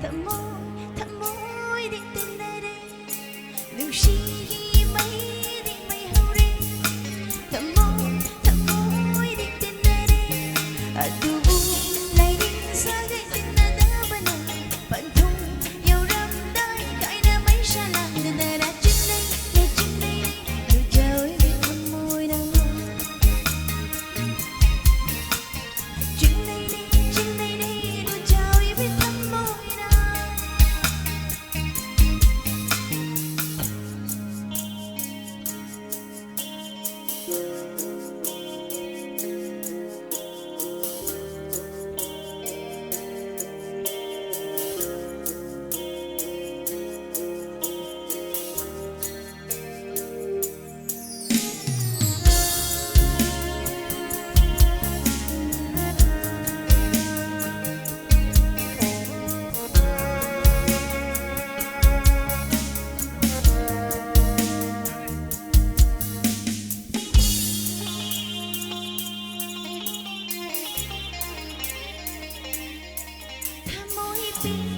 thắm môi định tên nơi đây lưu shi mấy định mấy hầu đây thắm môi định tên nơi đây tu bu lại định xa gậy tên na đã bên nào bạn thung yêu râm đôi cãi na mấy xa làng từ nơi đã trên đây lưu trời biết thắm môi đang be